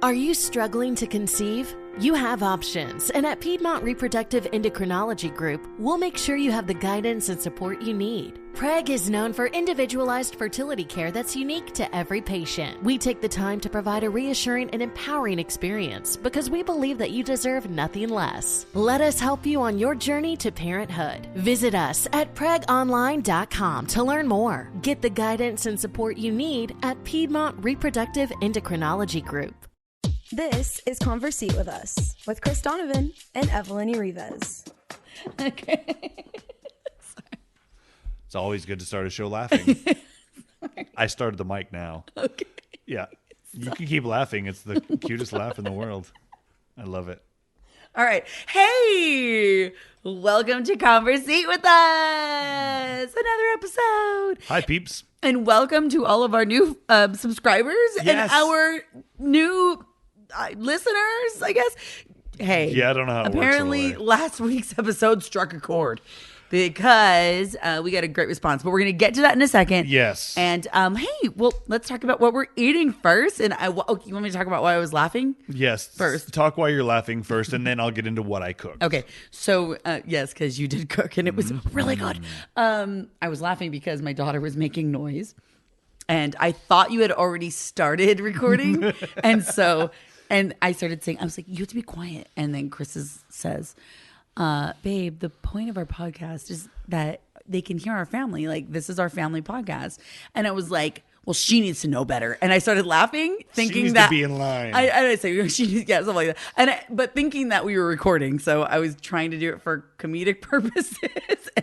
Are you struggling to conceive? You have options, and at Piedmont Reproductive Endocrinology Group, we'll make sure you have the guidance and support you need. PREG is known for individualized fertility care that's unique to every patient. We take the time to provide a reassuring and empowering experience because we believe that you deserve nothing less. Let us help you on your journey to parenthood. Visit us at pregonline.com to learn more. Get the guidance and support you need at Piedmont Reproductive Endocrinology Group. This is Conversate with Us with Chris Donovan and Evelyn Urives. Okay. It's always good to start a show laughing. I started the mic now. Okay. Yeah. You can keep laughing. It's the cutest laugh in the world. I love it. All right. Hey, welcome to Conversate with Us. Another episode. Hi, peeps. And welcome to all of our new subscribers and our new listeners, I guess. Hey. Yeah, I don't know how it apparently works. last week's episode struck a chord because we got a great response, but we're going to get to that in a second. Yes. And hey, well, let's talk about what we're eating first. And you want me to talk about why I was laughing? Yes. First. Talk while you're laughing first, and then I'll get into what I cooked. Okay. So, yes, because you did cook and it was really good. I was laughing because my daughter was making noise and I thought you had already started recording. And I started saying, I was like, you have to be quiet. And then Chris says, babe, the point of our podcast is that they can hear our family. Like, this is our family podcast. And I was like, well, she needs to know better. And I started laughing, thinking she needs that to be in line. I say she needs, yeah, something like that. But thinking that we were recording, so I was trying to do it for comedic purposes.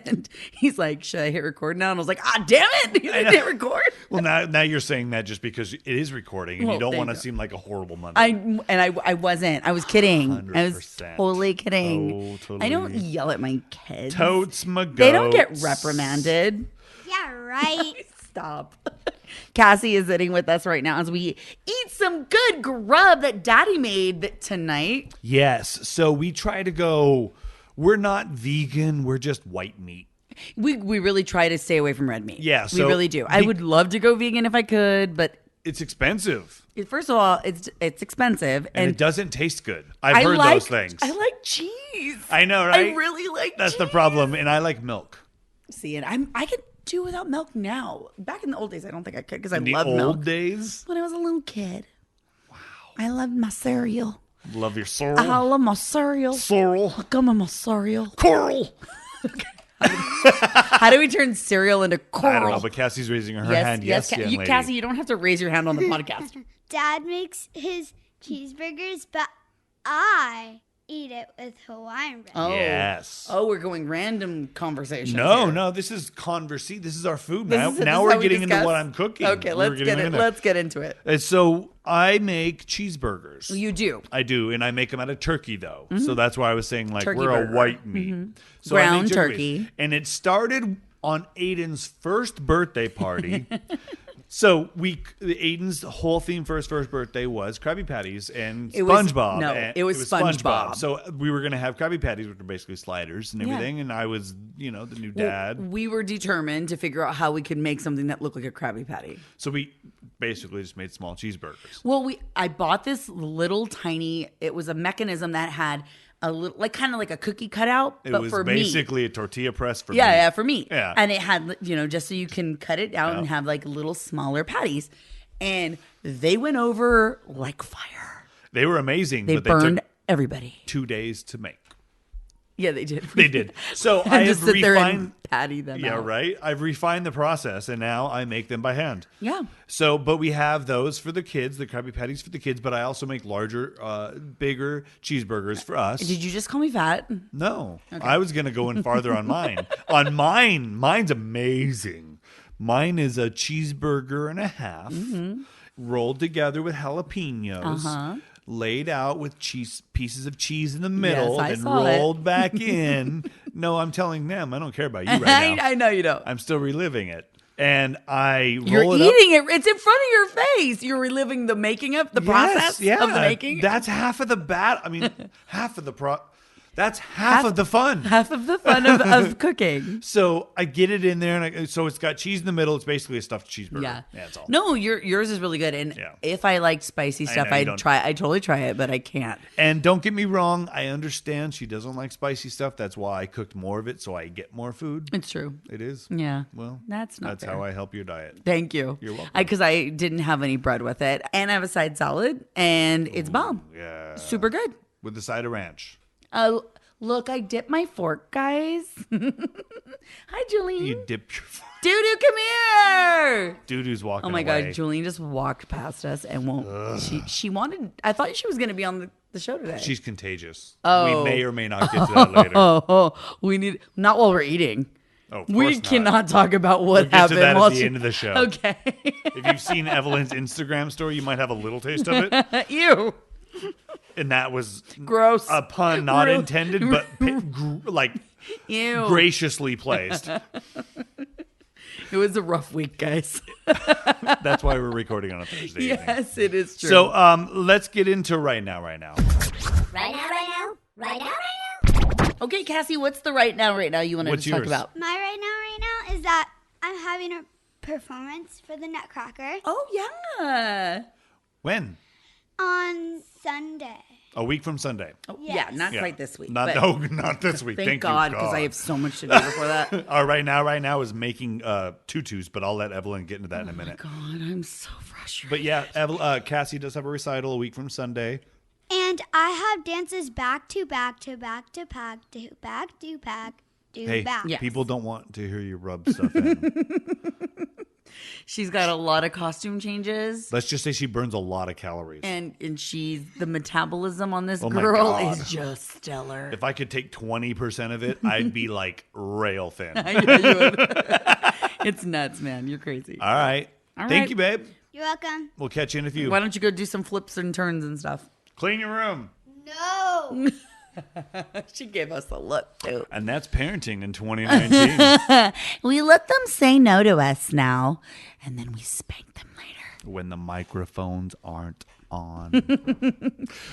And he's like, "Should I hit record now?" And I was like, "Ah, damn it! You didn't hit record." Well, now you're saying that just because it is recording, and Well, you don't there want you to go. seem like a horrible mother. I wasn't. I was kidding. I was 100%. totally kidding. Totally. I don't yell at my kids. Totes my goats. They don't get reprimanded. Yeah, right. Stop. Cassie is sitting with us right now as we eat some good grub that Daddy made tonight. Yes. So we try to go, we're not vegan, we're just white meat. We really try to stay away from red meat. Yeah, we so really do. I would love to go vegan if I could, but It's expensive. first of all, it's expensive, And it doesn't taste good. I've heard those things. I like cheese. I know, right? I really like That's cheese. the problem. And I like milk. See, and I could do without milk now. Back in the old days, I don't think I could because I In the love old milk. days, When I was a little kid. Wow. I loved my cereal. love your I sorrel. love my cereal. Sorrel. Come on, my cereal. Coral. How do we turn cereal into coral? I don't know, but Cassie's raising her hand. Yes, young lady. Cassie, you don't have to raise your hand on the podcast. Dad makes his cheeseburgers, but I eat it with Hawaiian bread. Oh. Yes. Oh, we're going random conversations. No, here. no, this is Conversate. This is our food. This Now, is- this now is we're how we getting into discuss? what I'm cooking. Okay, We're let's getting get it. in there. Let's get into it. And so I make cheeseburgers. You do. I do, and I make them out of turkey, though. So that's why I was saying, like, Turkey we're burger. a white meat. So I Ground make turkey. wings. And it started on Aiden's first birthday party. So Aiden's whole theme for his first birthday was Krabby Patties and It was- SpongeBob. no, And it was SpongeBob. So we were going to have Krabby Patties, which are basically sliders and everything. And I was, the new dad. We were determined to figure out how we could make something that looked like a Krabby Patty. So we basically just made small cheeseburgers. Well, I bought this little tiny. It was a mechanism that had a little, kind of like a cookie cutout, It but was for meat. basically a tortilla press for Yeah, meat. yeah, for meat. Yeah. And it had, just so you can cut it out and have like little smaller patties. And they went over like fire. They were amazing, They but they burned took everybody. 2 days to make. Yeah, they did. They did. So And I just have sit there refined. and patty them Yeah, out. right. I've refined the process, and now I make them by hand. Yeah. So, but we have those for the kids, the Krabby Patties for the kids. But I also make larger, bigger cheeseburgers for us. Did you just call me fat? No, I was gonna go in farther on mine. Mine's amazing. Mine is a cheeseburger and a half, rolled together with jalapenos. Laid out with pieces of cheese in the middle, Yes, I and saw it. rolled back in. No, I'm telling them I don't care about you right now. I know you don't. I'm still reliving it. And I You're roll it up. eating it. It's in front of your face. You're reliving the making of the process Yes, yeah. of the making. That's half of the bat. I mean, That's half of the fun. Half of the fun of cooking. So I get it in there, and so it's got cheese in the middle. It's basically a stuffed cheeseburger. Yeah, that's all. No, yours is really good. And if I like spicy stuff, I'd totally try it, but I can't. And don't get me wrong, I understand she doesn't like spicy stuff. That's why I cooked more of it, so I get more food. It's true. It is. Yeah. Well, that's fair. how I help your diet. Thank you. You're welcome. Because I didn't have any bread with it, and I have a side salad, and it's bomb. Yeah. Super good. With the side of ranch. Look, I dipped my fork, guys. Hi, Juleen. You dip your fork. Doo-doo, come here. Doo-doo's walking Oh, my away. God. Juleen just walked past us and won't. She wanted. I thought she was going to be on the show today. She's contagious. Oh. We may or may not get to that later. We need. Not while we're eating. Oh, of We course not. cannot talk about what We'll get happened to that while at the end of the show. Okay. If you've seen Evelyn's Instagram story, you might have a little taste of it. Ew. And that was Gross. a pun not Gross. intended, but Ew. graciously placed. It was a rough week, guys. That's why we're recording on a Thursday evening. Yes, it is true. So let's get into right now. Right now. Okay, Cassie, what's the right now you want What's to talk yours? about? My right now is that I'm having a performance for the Nutcracker Oh, yeah. When? on Sunday. A week from Sunday. Oh, Yes. Yeah, not Yeah. quite this week. Not this week. Thank you, God, because I have so much to do before that. Our right now is making tutus, but I'll let Evelyn get into that in a minute. God, I'm so frustrated. But yeah, Cassie does have a recital a week from Sunday. And I have dances back to back to back to back to back to back to Hey, back. Yeah. people don't want to hear you rub stuff in. She's got a lot of costume changes. Let's just say she burns a lot of calories. And the metabolism on this Oh my girl God. is just stellar. If I could take 20% of it, I'd be like rail thin. Yeah, you would. It's nuts, man. You're crazy. All right. Thank right. you, babe. You're welcome. We'll catch you in a few. Why don't you go do some flips and turns and stuff? Clean your room. No. She gave us a look, too. And that's parenting in 2019 We let them say no to us now, and then we spank them later. when the microphones aren't on.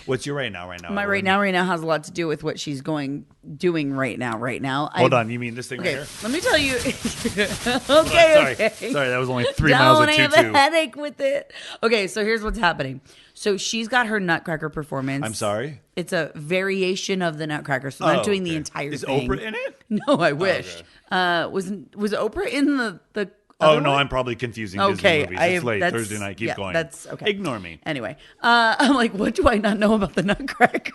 What's your right now? My right now has a lot to do with what she's doing right now. Hold on. You mean this thing right Okay, here? let me tell you. Sorry. Okay. Sorry, that was only 3 miles of Don't have tutu. a headache with it. Okay, so here's what's happening. So she's got her Nutcracker performance. I'm sorry? It's a variation of the Nutcracker, so I'm not doing the okay. entire Is thing. Oprah in it? No, I wish. Was Oprah in the Oh, other no, one? I'm probably confusing Okay, Disney movies. It's late. that's- Thursday night. Keep yeah, going. that's okay. Ignore me. Anyway, I'm like, what do I not know about the Nutcracker?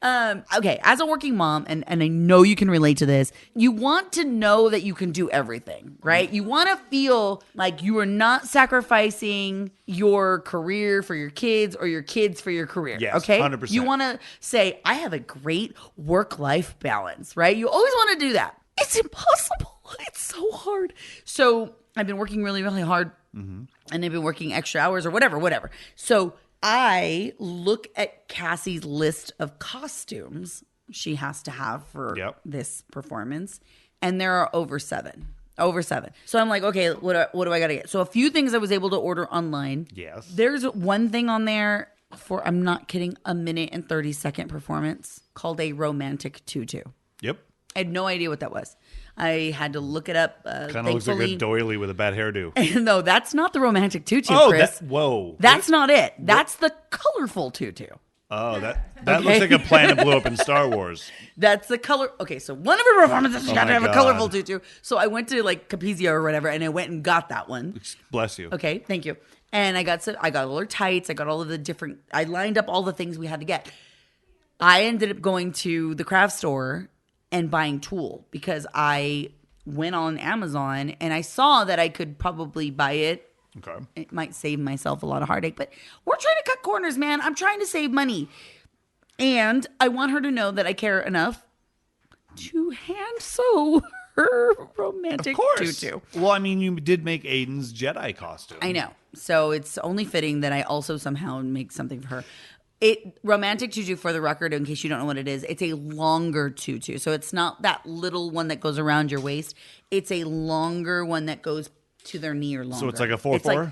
Okay, as a working mom, and I know you can relate to this, you want to know that you can do everything, right? You want to feel like you are not sacrificing your career for your kids or your kids for your career. Yes, okay? 100%. You want to say, I have a great work-life balance, right? You always want to do that. It's impossible. It's so hard. So I've been working really, really hard, and I've been working extra hours or whatever. So I look at Cassie's list of costumes she has to have for this performance, and there are over seven. So I'm like, okay, what do I got to get? So a few things I was able to order online. Yes. There's one thing on there for, I'm not kidding, a 1:30 performance called a romantic tutu. Yep. I had no idea what that was. I had to look it up. Kind of looks like a doily with a bad hairdo. No, that's not the romantic tutu, Oh, Chris. whoa. That's not it. That's the colorful tutu. Oh, that looks like a planet blew up in Star Wars. That's the color. Okay, so one of her performances, she got to my have a God. colorful tutu. So I went to like Capizia or whatever, and I went and got that one. Bless you. Okay, thank you. And I got all her tights. I got all of the different. I lined up all the things we had to get. I ended up going to the craft store and buying tulle because I went on Amazon and I saw that I could probably buy it. Okay. It might save myself a lot of heartache, but we're trying to cut corners, man. I'm trying to save money. And I want her to know that I care enough to hand sew her romantic Of course. tutu. Well, I mean, you did make Aiden's Jedi costume. I know. So it's only fitting that I also somehow make something for her. Romantic tutu, for the record, in case you don't know what it is, it's a longer tutu. So it's not that little one that goes around your waist. It's a longer one that goes to their knee or longer. So it's like a 4/4?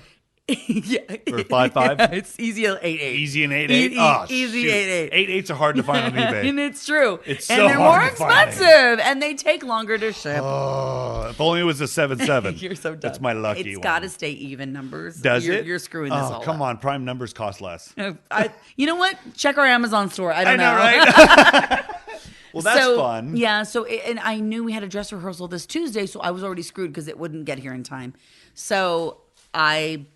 Yeah. Or 5.5? It's easy 8.8. Easy and 8.8? Easy 8.8. 8.8s are hard to find on eBay. And it's true. It's and so they're hard more to find. expensive. And they take longer to ship. Oh, if only it was a 7.7. You're so dumb. That's my lucky It's one. got to stay even numbers. Does it? You're screwing this all Oh, come up. on. Prime numbers cost less. You know what? Check our Amazon store. I don't know. right? Well, that's fun. Yeah. So, and I knew we had a dress rehearsal this Tuesday, so I was already screwed because it wouldn't get here in time. So we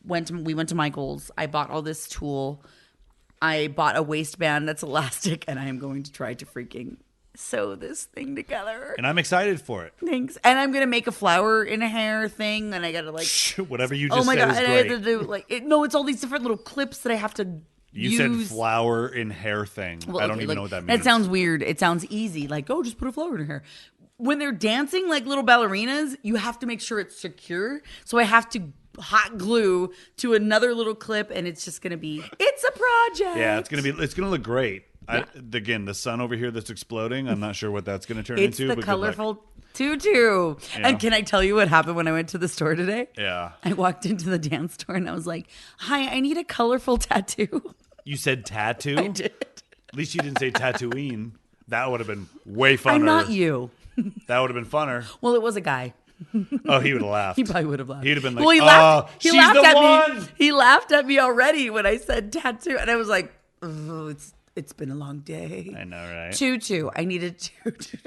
went to Michael's. I bought all this tulle. I bought a waistband that's elastic, and I am going to try to freaking sew this thing together. And I'm excited for it. Thanks. And I'm gonna make a flower in a hair thing, and I gotta Whatever you just said God, is and great. I have to do no, it's all these different little clips that I have to You use. said flower in hair thing. Well, I don't okay, even know what that means. That sounds weird. It sounds easy. Like, oh, just put a flower in her hair. When they're dancing like little ballerinas, you have to make sure it's secure. So I have to hot glue to another little clip, and it's just gonna be. It's a project. Yeah, it's gonna look great. Again, the sun over here that's exploding. I'm not sure what that's gonna turn It's into. the but good luck. colorful tutu. Yeah. And can I tell you what happened when I went to the store today? Yeah. I walked into the dance store and I was like, "Hi, I need a colorful tattoo." You said tattoo? I did. At least you didn't say Tatooine. That would have been way funner. I'm not you. That would have been funner. Well, it was a guy. Oh, he would have laughed. He probably would have laughed. He'd have been like, well, he laughed. He she's laughed the at one. me. He laughed at me already when I said tattoo, and I was like, "Oh, it's been a long day." I know, right? Tutu. I needed tutu.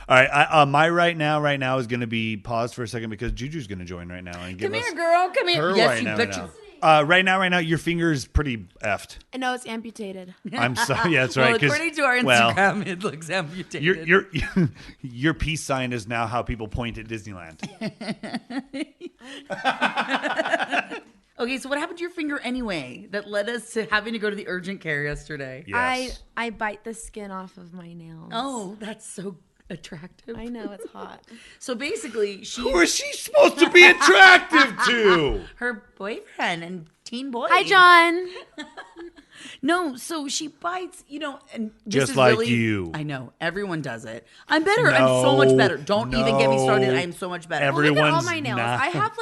All right. My right now is going to be paused for a second because Juju's going to join right now and give Come us here, girl. Come here. her Yes, right you now. betcha. Right now, your finger is pretty effed. No, it's amputated. I'm sorry. Yeah, that's Well, right. 'cause- according to our Instagram, it looks amputated. Your peace sign is now how people point at Disneyland. Okay, so what happened to your finger anyway that led us to having to go to the urgent care yesterday? Yes. I bite the skin off of my nails. Oh, that's so attractive. I know, it's hot. So basically, Who is she supposed to be attractive to? her boyfriend and teen boy. Hi, John. No, so she bites, and this Just is like really, you. I know, everyone does it. I'm better. I'm so much better. Don't even get me started. I am so much better. Every- Look at all Everyone's my nails. not- I have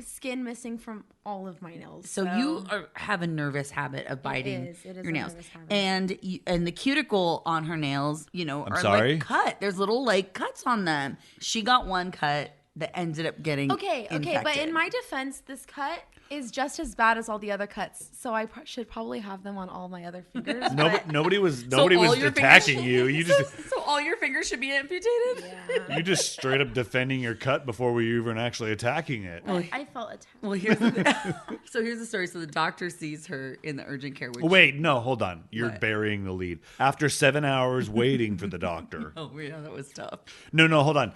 skin missing from all of my nails. So you have a nervous habit of biting It is your a nails, nervous habit. and the cuticle on her nails, are sorry? like cut. There's little cuts on them. She got one cut that ended up getting Okay, but infected. in my defense, this cut is just as bad as all the other cuts. So I should probably have them on all my other fingers. but- Nobody was all your attacking fingers- you. You just so all your fingers should be amputated. Yeah. you just straight up defending your cut before we even actually attacking it. I felt attacked. Well, here's the story. So the doctor sees her in the urgent care. Which, Wait, no, hold on. You're What? burying the lead. After 7 hours waiting for the doctor. oh yeah, that was tough. No, hold on.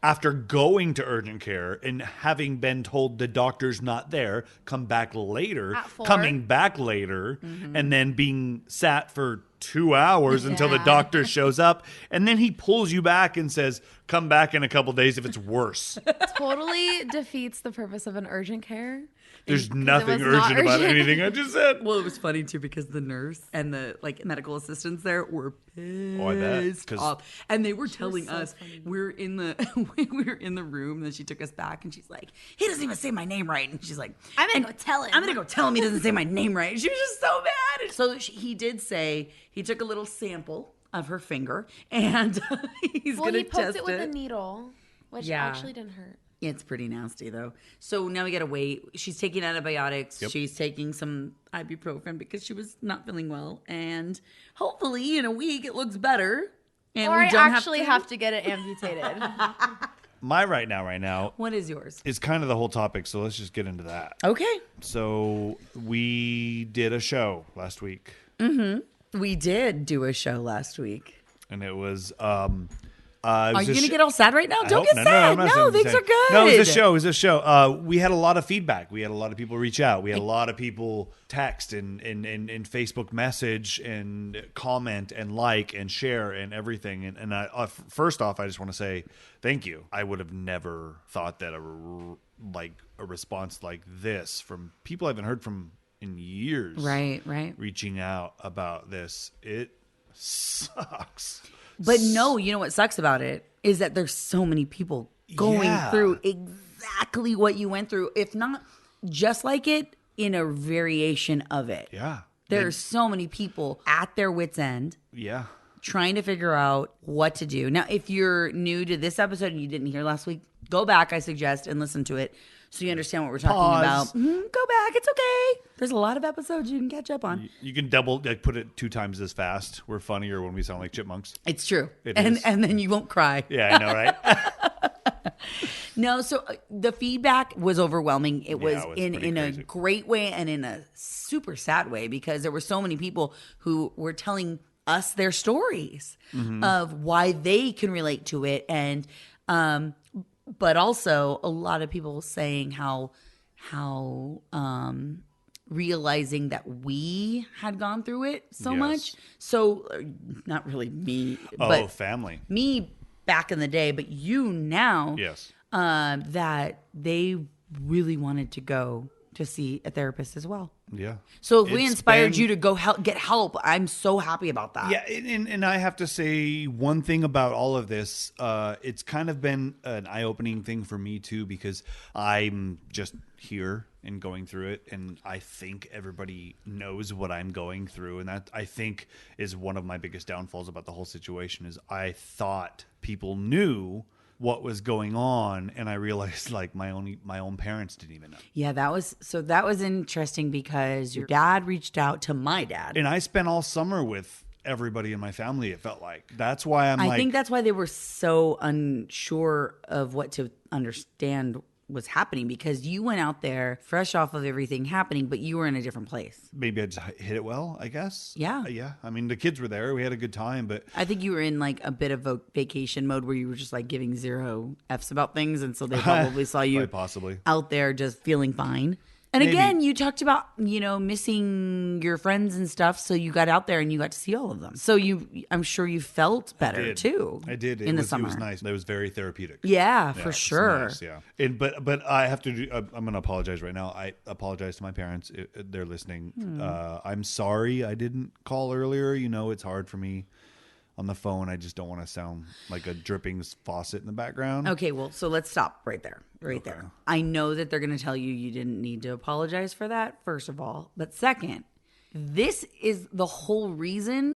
After going to urgent care and having been told the doctor's not there, come back later, At 4. coming back later, and then being sat for 2 hours until the doctor shows up, and then he pulls you back and says, "Come back in a couple days if it's worse." Totally defeats the purpose of an urgent care. There's nothing was not urgent about urgent. anything I just said. Well, it was funny too because the nurse and the medical assistants there were Oh, I bet, pissed 'cause- off, and they were telling so us funny. we're in the room. Then she took us back, and she's like, "He doesn't even say my name right." And she's like, I'm gonna go tell him. I'm gonna go tell him he doesn't say my name right." And she was just so mad. And so he did say he took a little sample of her finger, and he's Well, gonna he poked test it with a needle, which Yeah. actually didn't hurt. It's pretty nasty though. So now we gotta wait. She's taking antibiotics. Yep. She's taking some ibuprofen because she was not feeling well. And hopefully in a week it looks better. And Or we I don't actually have to get it amputated. My right now What is yours? is kind of the whole topic, so let's just get into that. Okay. So we did a show last week, We did do a show last week. and it was Are you gonna get all sad right now? I Don't hope- get no, sad. I'm not No, saying- things are good. No, it was a show. We had a lot of feedback. We had a lot of people reach out. We had a lot of people text and Facebook message and comment and like and share and everything. And I, first off, I just want to say thank you. I would have never thought that a response like this from people I haven't heard from in years. Right. Reaching out about this. It sucks. But no, you know what sucks about it is that there's so many people going Yeah. through exactly what you went through, if not just like it in a variation of it. Yeah. There's so many people at their wits' end. Yeah. Trying to figure out what to do. Now, if you're new to this episode and you didn't hear last week, go back, I suggest, and listen to it so you understand what we're talking about. Go back. It's okay. There's a lot of episodes you can catch up on. You can put it 2 times as fast. We're funnier when we sound like chipmunks. It's true. It is. And then you won't cry. Yeah, I know, right? No, so the feedback was overwhelming. It was in a crazy. great way and in a super sad way, because there were so many people who were telling us their stories of why they can relate to it, and but also a lot of people saying how realizing that we had gone through it so Yes. much. So not really me, Oh, but family. me back in the day, but you now. Yes. That they really wanted to go to see a therapist as well. Yeah. So if we It's inspired been- you to go get help, I'm so happy about that. Yeah, and I have to say one thing about all of this. It's kind of been an eye-opening thing for me too, because I'm just here and going through it, and I think everybody knows what I'm going through, and that I think is one of my biggest downfalls about the whole situation. Is I thought people knew what was going on, and I realized like my own parents didn't even know. Yeah, that was interesting, because your dad reached out to my dad. And I spent all summer with everybody in my family, it felt like. That's why I think that's why they were so unsure of what to understand was happening, because you went out there fresh off of everything happening, but you were in a different place. maybe I just hit it well, I guess. Yeah. Yeah. I mean, the kids were there. We had a good time, but I think you were in like a bit of a vacation mode where you were just like giving 0 F's about things, and so they probably saw you quite possibly. out there just feeling fine. And Maybe. again, you talked about, missing your friends and stuff, so you got out there and you got to see all of them. So I'm sure you felt better too. I did. in the summer. It was nice. It was very therapeutic. Yeah, Yeah, for it's sure. nice, yeah. But I have to do. I'm going to apologize right now. I apologize to my parents. They're listening. I'm sorry I didn't call earlier. It's hard for me on the phone. I just don't want to sound like a dripping faucet in the background. Okay, well, so let's stop right there. There. I know that they're going to tell you didn't need to apologize for that, first of all. But second, this is the whole reason.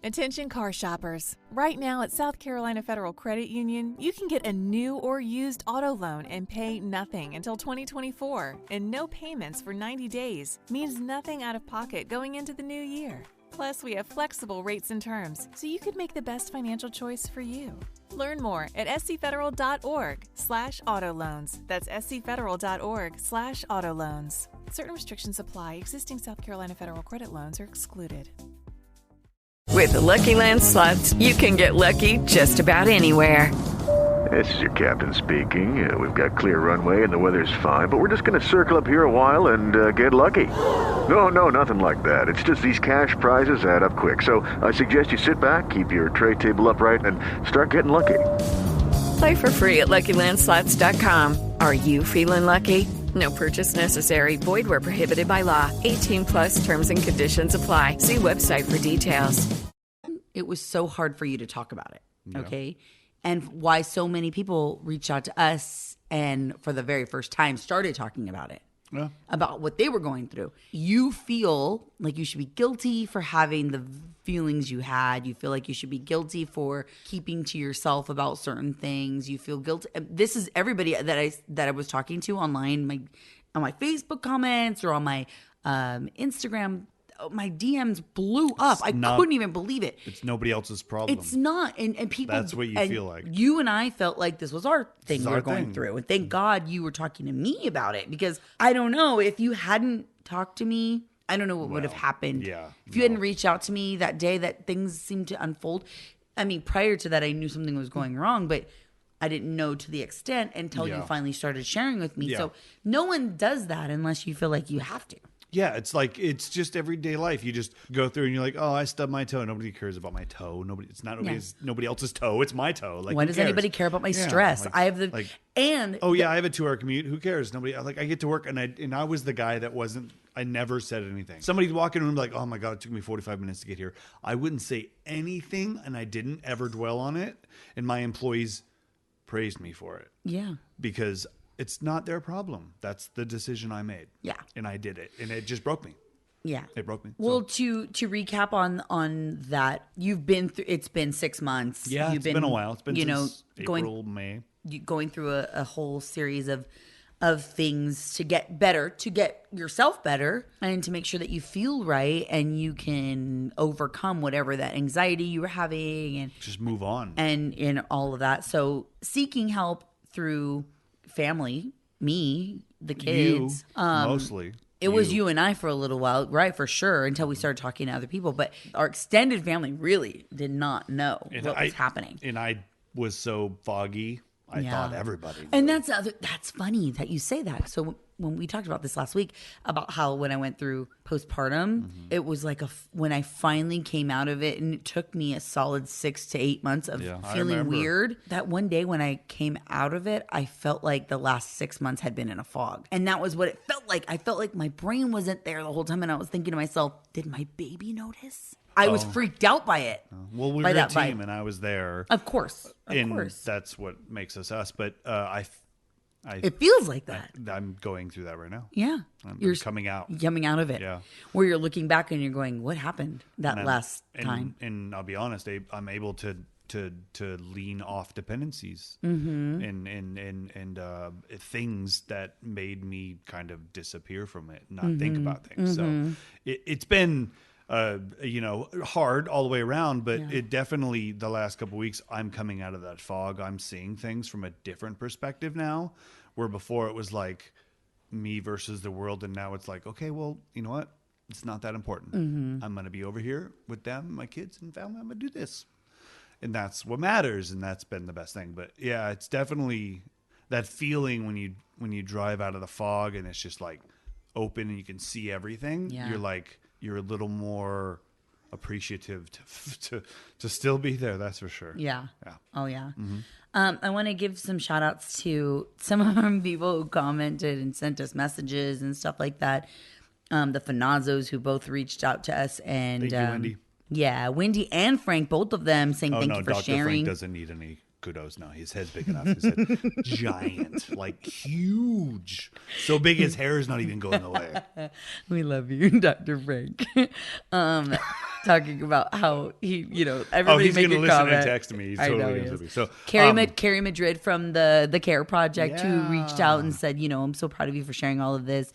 Attention car shoppers. Right now at South Carolina Federal Credit Union, you can get a new or used auto loan and pay nothing until 2024. And no payments for 90 days means nothing out of pocket going into the new year. Plus, we have flexible rates and terms, so you could make the best financial choice for you. Learn more at scfederal.org/auto loans. That's scfederal.org/auto loans. Certain restrictions apply. Existing South Carolina federal credit loans are excluded. With the Lucky Land Slots, you can get lucky just about anywhere. This is your captain speaking. We've got clear runway and the weather's fine, but we're just going to circle up here a while and get lucky. No, nothing like that. It's just these cash prizes add up quick. So I suggest you sit back, keep your tray table upright, and start getting lucky. Play for free at LuckyLandSlots.com. Are you feeling lucky? No purchase necessary. Void where prohibited by law. 18+ terms and conditions apply. See website for details. It was so hard for you to talk about it, okay? And why so many people reached out to us and for the very first time started talking about it. Yeah. About what they were going through. You feel like you should be guilty for having the feelings you had. You feel like you should be guilty for keeping to yourself about certain things. You feel guilty. This is everybody that I was talking to online, on my Facebook comments or on my Instagram. My DMs blew up. I couldn't even believe it. It's nobody else's problem. It's not, and people. That's what you and feel like. You and I felt like this was our thing is we our were going thing. through, and thank God you were talking to me about it, because I don't know if you hadn't talked to me, I don't know what would have happened. yeah, if you hadn't reached out to me that day that things seemed to unfold. I mean, prior to that, I knew something was going wrong, but I didn't know to the extent until you finally started sharing with me. Yeah. So no one does that unless you feel like you have to. Yeah, it's just everyday life. You just go through and you're like, oh, I stubbed my toe. Nobody cares about my toe. Nobody else's toe. It's my toe. Like, Why who does cares? anybody care about my Yeah, stress? like- I have the like, and oh yeah, I have a 2-hour commute. Who cares? Nobody. Like, I get to work and I was the guy that wasn't. I never said anything. Somebody'd walk in a room like, oh my god, it took me 45 minutes to get here. I wouldn't say anything, and I didn't ever dwell on it. And my employees praised me for it. yeah. Because it's not their problem. That's the decision I made. Yeah. And I did it. And it just broke me. Yeah. It broke me. Well, to recap on that, you've been through, it's been 6 months. Yeah, You've been a while. It's been since April, going, May. Going through a whole series of things to get better, to get yourself better, and to make sure that you feel right and you can overcome whatever that anxiety you were having and just move on. And all of that. So seeking help through family, me, the kids. You, mostly. It was you and I for a little while, right, for sure, until we started talking to other people. But our extended family really did not know what was happening. And I was so foggy. I thought everybody knew. And that's funny that you say that. So when we talked about this last week, about how when I went through postpartum, it was like when I finally came out of it, and it took me a solid 6 to 8 months of feeling weird. That one day when I came out of it, I felt like the last 6 months had been in a fog. And that was what it felt like. I felt like my brain wasn't there the whole time. And I was thinking to myself, did my baby notice? I was freaked out by it. Well, we were a team, and I was there. Of course. That's what makes us. But it feels like that. I'm going through that right now. Yeah. You're coming out. Coming out of it. Yeah. Where you're looking back and you're going, what happened last time? And I'll be honest, I'm able to lean off dependencies and things that made me kind of disappear from it, not think about things. So it's been hard all the way around, but it definitely, the last couple of weeks, I'm coming out of that fog. I'm seeing things from a different perspective now, where before it was like me versus the world. And now it's like, okay, well, you know what? It's not that important. I'm going to be over here with them, my kids and family. I'm going to do this. And that's what matters. And that's been the best thing. But yeah, it's definitely that feeling when you drive out of the fog and it's just like open and you can see everything. Yeah. You're a little more appreciative to still be there. That's for sure. Yeah. Yeah. Oh yeah. I want to give some shout outs to some of our people who commented and sent us messages and stuff like that. The Fanazzos, who both reached out to us, and thank you, Wendy. Yeah, Wendy and Frank, both of them saying thank you for Dr. sharing. Frank doesn't need any kudos. No, his head's big enough. His head, giant, like huge, so big his hair is not even going away. We love you, Dr. Frank. Talking about how he, everybody he's make gonna a listen comment. and text me. He's totally gonna me. So Carrie Madrid from the Care Project, who reached out and said, I'm so proud of you for sharing all of this.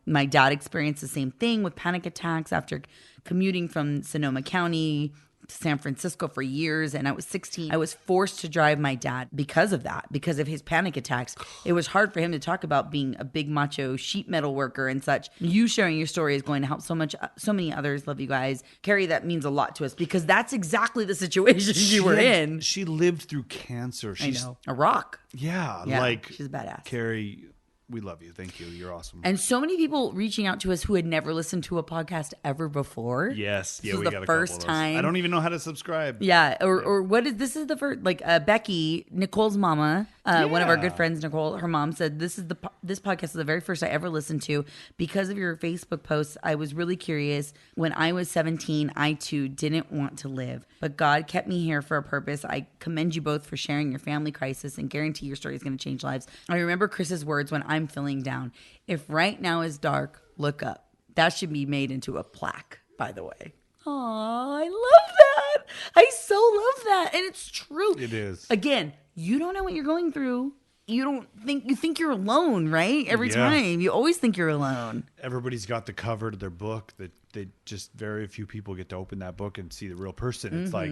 My dad experienced the same thing with panic attacks after commuting from Sonoma County to San Francisco for years. And I was 16. I was forced to drive my dad because of that, because of his panic attacks. It was hard for him to talk about being a big macho sheet metal worker and such. You sharing your story is going to help so many others. Love you guys. Carrie, that means a lot to us because that's exactly the situation you were in. She lived through cancer. She's a rock. Yeah, she's a badass. Carrie, we love you. Thank you. You're awesome. And so many people reaching out to us who had never listened to a podcast ever before. Yes. This is the first time. I don't even know how to subscribe. Yeah. Or what is this? Is the first, Becky, Nicole's mama, one of our good friends, Nicole, her mom said, this podcast is the very first I ever listened to because of your Facebook posts. I was really curious. When I was 17, I too didn't want to live, but God kept me here for a purpose. I commend you both for sharing your family crisis and guarantee your story is going to change lives. I remember Chris's words when I'm feeling down. If right now is dark, look up. That should be made into a plaque, by the way. Oh, I love that. I so love that. And it's true. It is. Again, you don't know what you're going through. You think you're alone, right? Every time. You always think you're alone. Everybody's got the cover to their book that they just very few people get to open that book and see the real person. It's like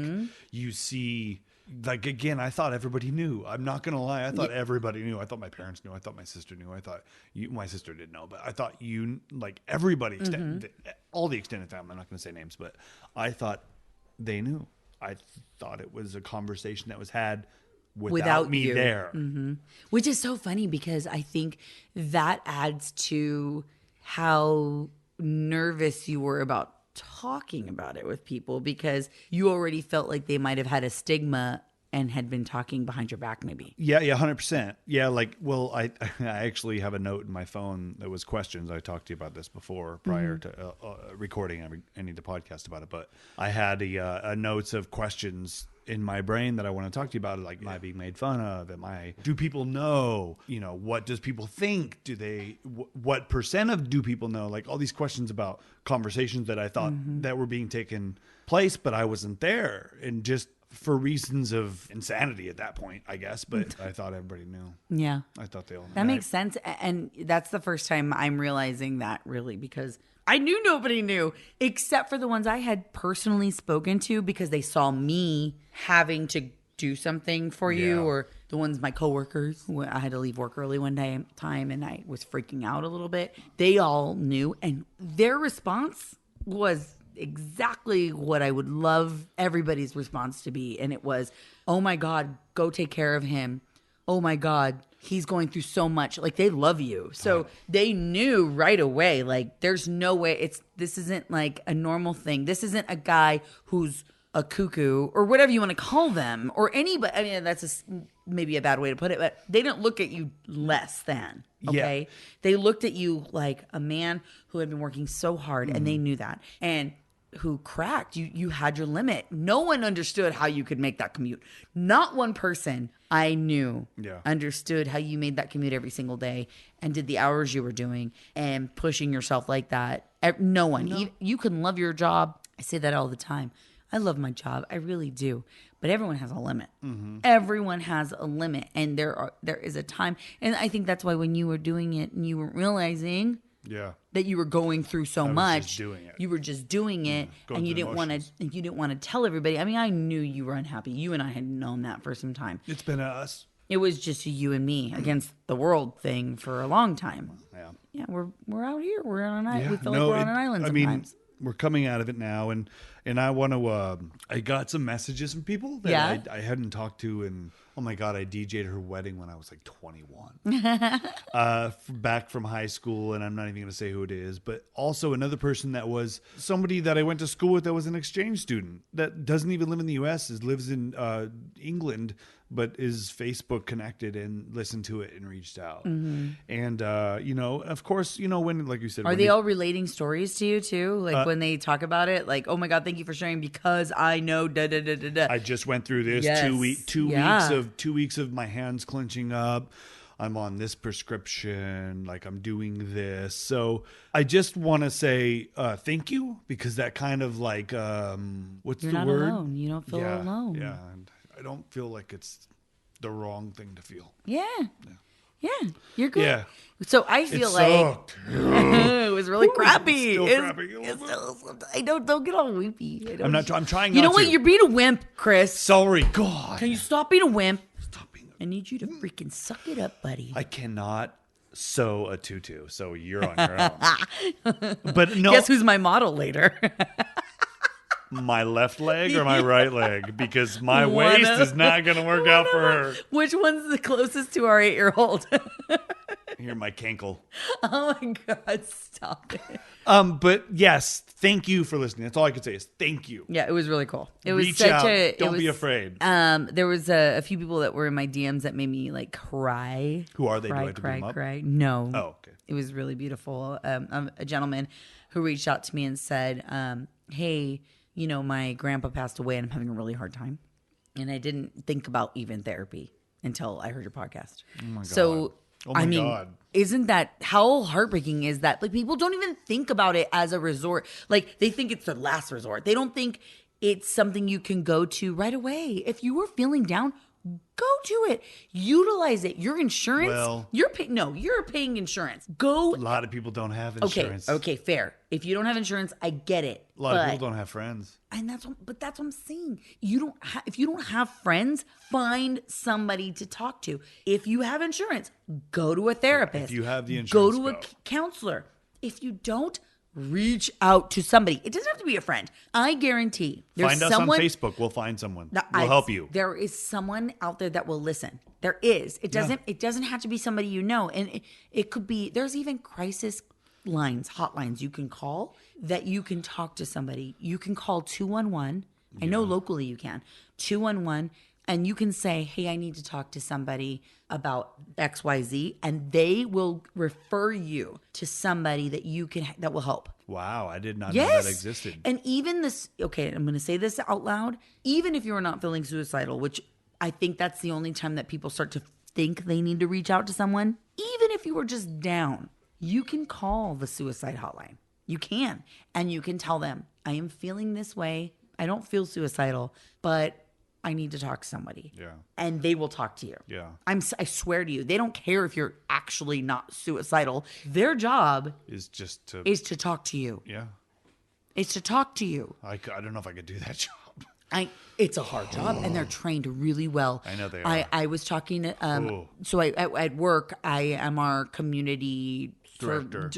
you see, again, I thought everybody knew. I'm not going to lie. I thought everybody knew. I thought my parents knew. I thought my sister knew. I thought my sister didn't know, but I thought everybody, all the extended family, I'm not going to say names, but I thought they knew. I thought it was a conversation that was had without me there. Which is so funny because I think that adds to how nervous you were about talking about it with people because you already felt like they might have had a stigma and had been talking behind your back maybe. Yeah, 100%. Yeah, I actually have a note in my phone that was questions. I talked to you about this before prior to recording any of the podcast about it, but I had a notes of questions in my brain that I want to talk to you about, like, am I being made fun of? Do people know? What does people think? What percent of do people know? Like all these questions about conversations that I thought that were being taken place, but I wasn't there. And just for reasons of insanity at that point, I guess. But I thought everybody knew. Yeah. I thought they all knew. That makes sense. And that's the first time I'm realizing that, really, because I knew nobody knew except for the ones I had personally spoken to because they saw me having to do something for you, or the ones, my coworkers, when I had to leave work early one time and I was freaking out a little bit. They all knew, and their response was exactly what I would love everybody's response to be. And it was, oh my God, go take care of him. Oh my God, he's going through so much. Like, they love you. So they knew right away, like, there's no way this isn't like a normal thing. This isn't a guy who's a cuckoo or whatever you want to call them, or anybody. I mean, that's maybe a bad way to put it, but they didn't look at you less than. Okay. Yeah. They looked at you like a man who had been working so hard, and they knew that. And who cracked. You had your limit. No one understood how you could make that commute. Not one person I knew understood how you made that commute every single day and did the hours you were doing and pushing yourself like that. No one. No. You can love your job. I say that all the time. I love my job. I really do. But everyone has a limit. Mm-hmm. Everyone has a limit. And there is a time. And I think that's why when you were doing it and you weren't realizing that you were going through so much, you were just doing it, and you didn't want to tell everybody. I mean, I knew you were unhappy. You and I had known that for some time. It's been us. It was just a you and me against the world thing for a long time. Yeah, we're out here. We're on an island. We feel like we're on an island sometimes. We're coming out of it now, and I want to. I got some messages from people that I hadn't talked to, and oh my God, I DJ'd her wedding when I was like 21, back from high school, and I'm not even going to say who it is, but also another person that was somebody that I went to school with that was an exchange student that doesn't even live in the U.S., lives in England, but is Facebook connected and listened to it and reached out. Mm-hmm. And, of course, when, like you said. Are they all relating stories to you too? Like when they talk about it, like, oh my God, thank you for sharing because I know da-da-da-da-da. I just went through this 2 weeks of my hands clenching up. I'm on this prescription, like I'm doing this. So I just want to say thank you, because that kind of like, what's You're the not word? Alone. You don't feel alone. Yeah. And I don't feel like it's the wrong thing to feel. Yeah. You're good. Yeah. So I feel it was really crappy. Still crappy. I don't get all weepy. I'm trying. You know what? You're being a wimp, Chris. Sorry, God. Can you stop being a wimp? I need you to freaking suck it up, buddy. I cannot sew a tutu, so you're on your own. But no. Guess who's my model later? My left leg or my right leg? Because my waist is not going to work out for her. Which one's the closest to our 8-year-old? Here, my cankle. Oh my God, stop it. But yes, thank you for listening. That's all I can say is thank you. Yeah, it was really cool. It was Reach out. Don't be afraid. There was a few people that were in my DMs that made me like cry. Who are they? Do I have to bring them up? Cry. No. Oh, okay. It was really beautiful. A gentleman who reached out to me and said, hey, my grandpa passed away and I'm having a really hard time. And I didn't think about even therapy until I heard your podcast. Oh my God. So, God. Isn't that, how heartbreaking is that? Like, people don't even think about it as a resort. Like, they think it's their last resort. They don't think it's something you can go to right away. If you were feeling down, go to it. Utilize it. Your insurance. You're paying insurance. Go. A lot of people don't have insurance. Okay, fair. If you don't have insurance, I get it. A lot of people don't have friends. And that's what I'm saying. If you don't have friends, find somebody to talk to. If you have insurance, go to a therapist. If you have the insurance, go to a counselor. If you don't, reach out to somebody. It doesn't have to be a friend. I guarantee there's Find us on Facebook. We'll find someone. We'll help you. There is someone out there that will listen. There is. It doesn't have to be somebody you know. And it could be, there's even crisis lines, hotlines you can call that you can talk to somebody. You can call 211. I know locally you can. 211 and you can say, hey, I need to talk to somebody about XYZ, and they will refer you to somebody that will help. Wow, I did not know that existed. And even this, okay, I'm going to say this out loud. Even if you're not feeling suicidal, which I think that's the only time that people start to think they need to reach out to someone. Even if you were just down, you can call the suicide hotline. You can. And you can tell them, I am feeling this way. I don't feel suicidal, but I need to talk to somebody. Yeah. And they will talk to you. Yeah. I swear to you, they don't care if you're actually not suicidal. Their job is to talk to you. Yeah. It's to talk to you. I don't know if I could do that job. It's a hard job, and they're trained really well. I know they are. I was talking to, so at work, I am our community director.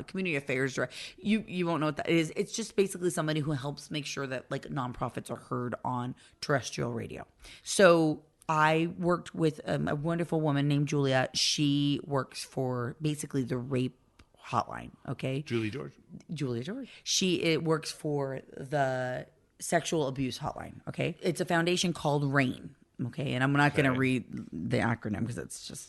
Community affairs director. You won't know what that is. It's just basically somebody who helps make sure that like nonprofits are heard on terrestrial radio. So I worked with a wonderful woman named Julia. She works for basically the rape hotline. Okay, Julia George. She works for the sexual abuse hotline. Okay, it's a foundation called RAIN. Okay, and I'm not going to read the acronym because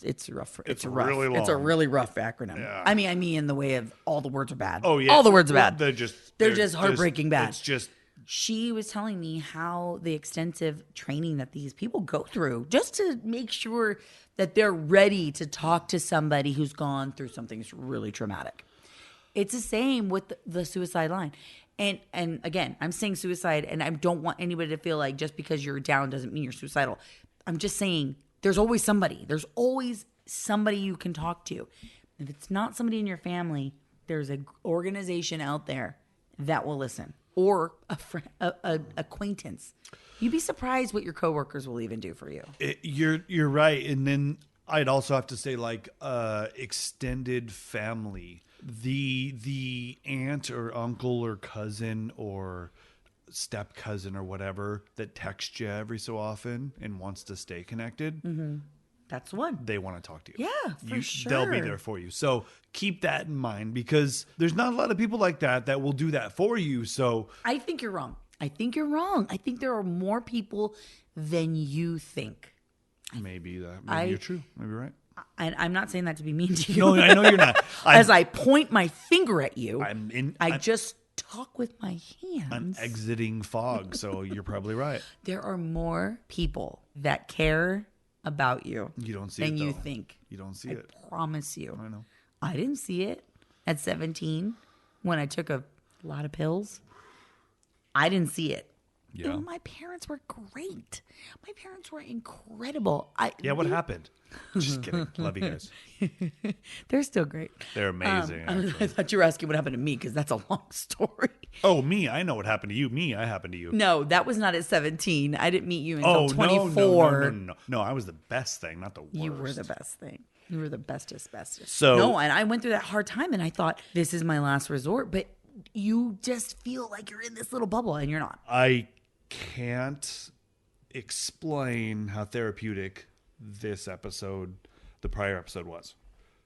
it's rough. It's rough. Really long. It's a really rough acronym. Yeah. I mean, in the way of all the words are bad. Oh yeah, all the words are bad. They're just heartbreaking bad. It's just. She was telling me how the extensive training that these people go through just to make sure that they're ready to talk to somebody who's gone through something really traumatic. It's the same with the suicide line. And again, I'm saying suicide, and I don't want anybody to feel like just because you're down doesn't mean you're suicidal. I'm just saying there's always somebody. There's always somebody you can talk to. If it's not somebody in your family, there's an organization out there that will listen, or a friend, a acquaintance. You'd be surprised what your coworkers will even do for you. You're right. And then I'd also have to say like extended family. The aunt or uncle or cousin or step cousin or whatever that texts you every so often and wants to stay connected. Mm-hmm. That's the one. They want to talk to you. Yeah, for sure. They'll be there for you. So keep that in mind because there's not a lot of people like that will do that for you. So I think you're wrong. I think there are more people than you think. Maybe you're true. Maybe you're right. And I'm not saying that to be mean to you. No, I know you're not. As I point my finger at you, I just talk with my hands. I'm exiting fog, so you're probably right. There are more people that care about you. You don't see than it, though. you think. You don't see it. I promise you. I know. I didn't see it at 17 when I took a lot of pills. I didn't see it. Yeah. My parents were great. My parents were incredible. What happened? Just kidding. Love you guys. They're still great. They're amazing. I thought you were asking what happened to me because that's a long story. Oh, me. I know what happened to you. I happened to you. No, that was not at 17. I didn't meet you until 24. No, I was the best thing, not the worst. You were the best thing. You were the bestest. So, no, and I went through that hard time and I thought, this is my last resort. But you just feel like you're in this little bubble and you're not. I can't explain how therapeutic this episode, the prior episode, was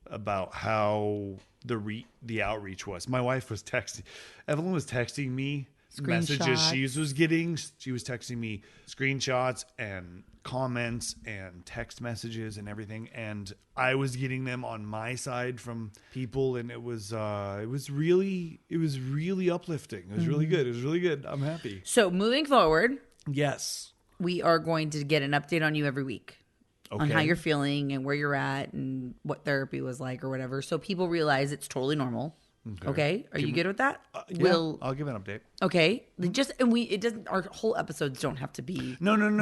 about how the outreach was. My wife was texting. Evelyn was texting me messages she was getting. She was texting me screenshots and comments and text messages and everything, and I was getting them on my side from people, and it was really uplifting. It was really good. It was really good. I'm happy. So moving forward, yes, we are going to get an update on you every week. Okay. On how you're feeling and where you're at and what therapy was like or whatever. So people realize it's totally normal. Okay? Are you good with that? Yeah, I'll give an update. Okay. It doesn't, our whole episodes don't have to be No. And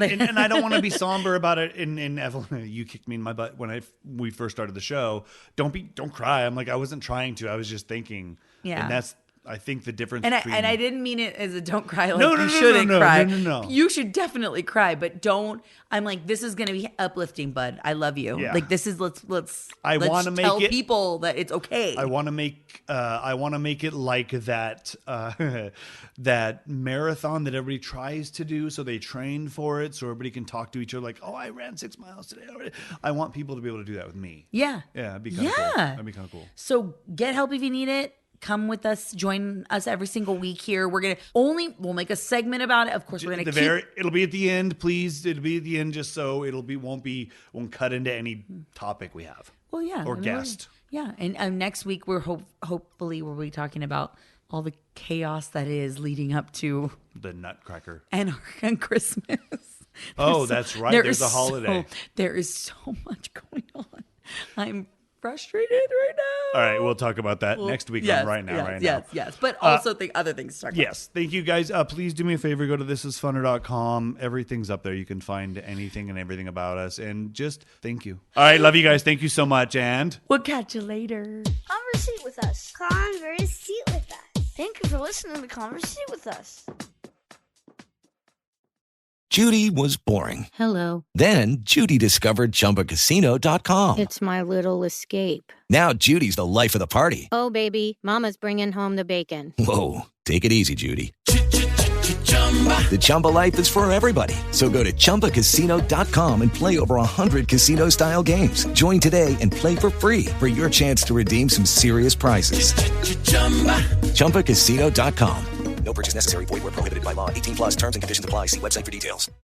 I don't want to be somber about it. And Evelyn, you kicked me in my butt when we first started the show. Don't cry. I'm like, I wasn't trying to. I was just thinking. Yeah. And that's, I think, the difference between... And I didn't mean it as a don't cry, like you shouldn't cry. No. You should definitely cry, but don't... I'm like, this is going to be uplifting, bud. I love you. Yeah. Like, this is... Let's tell people that it's okay. I want to make it like that that marathon that everybody tries to do, so they train for it, so everybody can talk to each other like, oh, I ran 6 miles today. I want people to be able to do that with me. Yeah. Yeah, that'd be kind of cool. That'd be kind of cool. So get help if you need it. come with us, join us every single week here. We'll make a segment about it. Of course, we're gonna it'll be at the end, please. It'll be at the end, just so won't cut into any topic we have. Well, yeah, or guest. Yeah, and next week hopefully we'll be talking about all the chaos that is leading up to the Nutcracker and Christmas. That's right. There's a holiday. There is so much going on. I'm frustrated right now. All right, we'll talk about that next week on Right Now. Yes. But also other things to talk about. Yes, thank you guys. Please do me a favor. Go to thisisfunner.com. Everything's up there. You can find anything and everything about us. And just thank you. All right, love you guys. Thank you so much. And we'll catch you later. Conversate with us. Conversate with us. Thank you for listening to Conversate with us. Judy was boring. Hello. Then Judy discovered ChumbaCasino.com. It's my little escape. Now Judy's the life of the party. Oh, baby, mama's bringing home the bacon. Whoa, take it easy, Judy. The Chumba life is for everybody. So go to ChumbaCasino.com and play over 100 casino-style games. Join today and play for free for your chance to redeem some serious prizes. ChumbaCasino.com. No purchase necessary. Void where prohibited by law. 18+ terms and conditions apply. See website for details.